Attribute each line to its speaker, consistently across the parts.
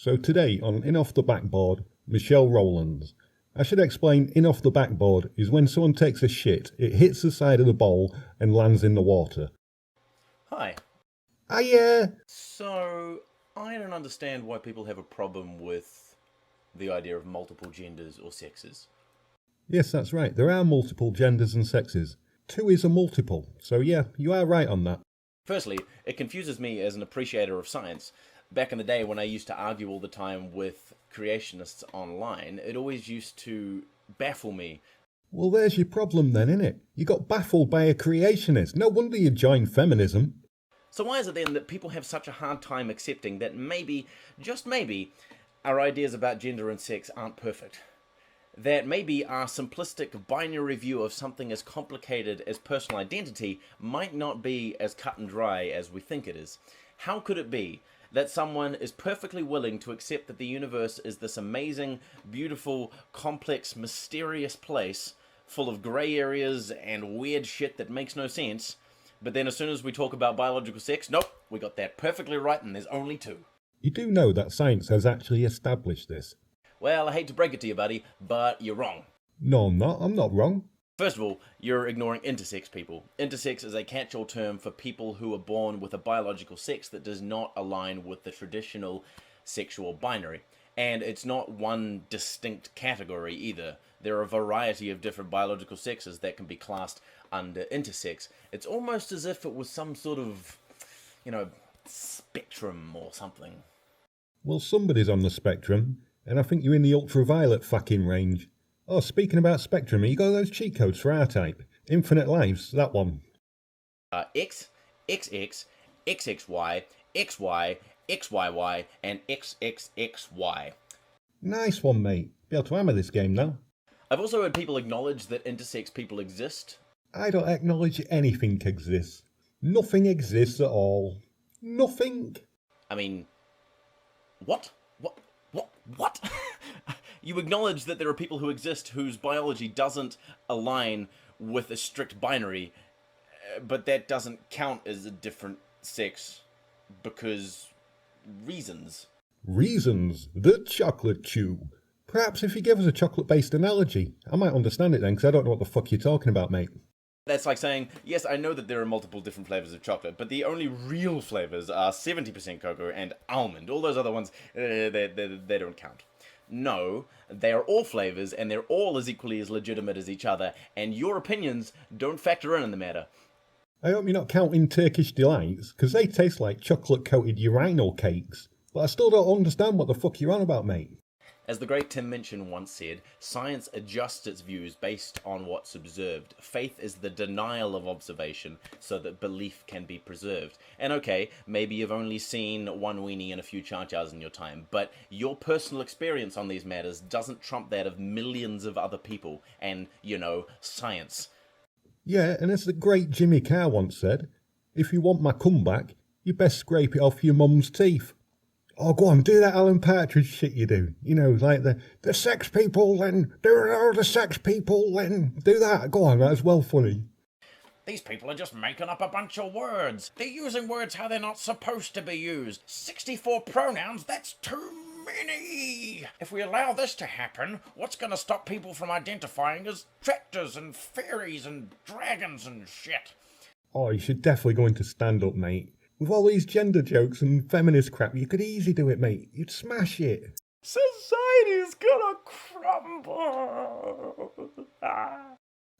Speaker 1: So today on In Off the Backboard, Michelle Rowlands. I should explain In Off the Backboard is when someone takes a shit, it hits the side of the bowl and lands in the water.
Speaker 2: Hi.
Speaker 1: Hiya!
Speaker 2: So, I don't understand why people have a problem with the idea of multiple genders or sexes.
Speaker 1: Yes, that's right. There are multiple genders and sexes. 2 is a multiple. So yeah, you are right on that.
Speaker 2: Firstly, it confuses me as an appreciator of science. Back in the day when I used to argue all the time with creationists online, it always used to baffle me.
Speaker 1: Well, there's your problem then, innit? You got baffled by a creationist. No wonder you joined feminism.
Speaker 2: So why is it then that people have such a hard time accepting that maybe, just maybe, our ideas about gender and sex aren't perfect? That maybe our simplistic binary view of something as complicated as personal identity might not be as cut and dry as we think it is. How could it be that someone is perfectly willing to accept that the universe is this amazing, beautiful, complex, mysterious place full of grey areas and weird shit that makes no sense, but then as soon as we talk about biological sex, nope, we got that perfectly right and there's only 2.
Speaker 1: You do know that science has actually established this.
Speaker 2: Well, I hate to break it to you, buddy, but you're wrong.
Speaker 1: No, I'm not. I'm not wrong.
Speaker 2: First of all, you're ignoring intersex people. Intersex is a catch-all term for people who are born with a biological sex that does not align with the traditional sexual binary. And it's not one distinct category either. There are a variety of different biological sexes that can be classed under intersex. It's almost as if it was some sort of, spectrum or something.
Speaker 1: Well, somebody's on the spectrum, and I think you're in the ultraviolet fucking range. Oh, speaking about spectrum, you got those cheat codes for R-Type? Infinite lives, that one.
Speaker 2: X, XX, XXY, XY, XYY, and XXXY.
Speaker 1: Nice one, mate. Be able to hammer this game now.
Speaker 2: I've also heard people acknowledge that intersex people exist.
Speaker 1: I don't acknowledge anything exists. Nothing exists at all. Nothing.
Speaker 2: I mean, what? What? You acknowledge that there are people who exist whose biology doesn't align with a strict binary, but that doesn't count as a different sex because reasons.
Speaker 1: Reasons? The chocolate chew. Perhaps if you give us a chocolate-based analogy, I might understand it then, because I don't know what the fuck you're talking about, mate.
Speaker 2: That's like saying, yes, I know that there are multiple different flavors of chocolate, but the only real flavors are 70% cocoa and almond. All those other ones, they don't count. No, they are all flavors, and they're all as equally as legitimate as each other, and your opinions don't factor in the matter.
Speaker 1: I hope you're not counting Turkish delights, because they taste like chocolate-coated urinal cakes. But I still don't understand what the fuck you're on about, mate.
Speaker 2: As the great Tim Minchin once said, science adjusts its views based on what's observed. Faith is the denial of observation so that belief can be preserved. And okay, maybe you've only seen one weenie and a few cha-chas in your time, but your personal experience on these matters doesn't trump that of millions of other people and, science.
Speaker 1: Yeah, and as the great Jimmy Carr once said, if you want my comeback, you best scrape it off your mum's teeth. Oh, go on, do that Alan Partridge shit you do. Like the sex people, and there are the sex people, and do that. Go on, that's well funny.
Speaker 2: These people are just making up a bunch of words. They're using words how they're not supposed to be used. 64 pronouns, that's too many. If we allow this to happen, what's going to stop people from identifying as tractors and fairies and dragons and shit?
Speaker 1: Oh, you should definitely go into stand-up, mate. With all these gender jokes and feminist crap, you could easily do it, mate. You'd smash it.
Speaker 2: Society's gonna crumble.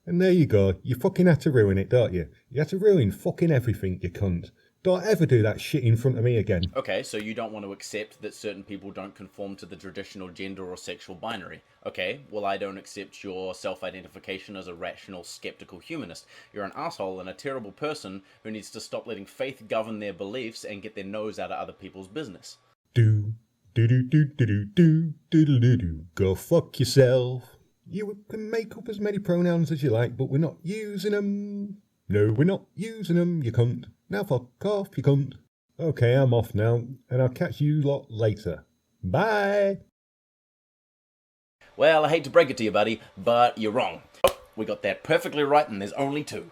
Speaker 1: And there you go. You fucking had to ruin it, don't you? You had to ruin fucking everything, you cunt. Don't ever do that shit in front of me again.
Speaker 2: Okay, so you don't want to accept that certain people don't conform to the traditional gender or sexual binary. Okay, well I don't accept your self-identification as a rational, skeptical humanist. You're an asshole and a terrible person who needs to stop letting faith govern their beliefs and get their nose out of other people's business.
Speaker 1: Do, do do do do do do do do do do. Go fuck yourself. You can make up as many pronouns as you like, but we're not using them. No, we're not using them, you cunt. Now fuck off, you cunt. Okay, I'm off now, and I'll catch you lot later. Bye!
Speaker 2: Well, I hate to break it to you, buddy, but you're wrong. Oh, we got that perfectly right and there's only 2.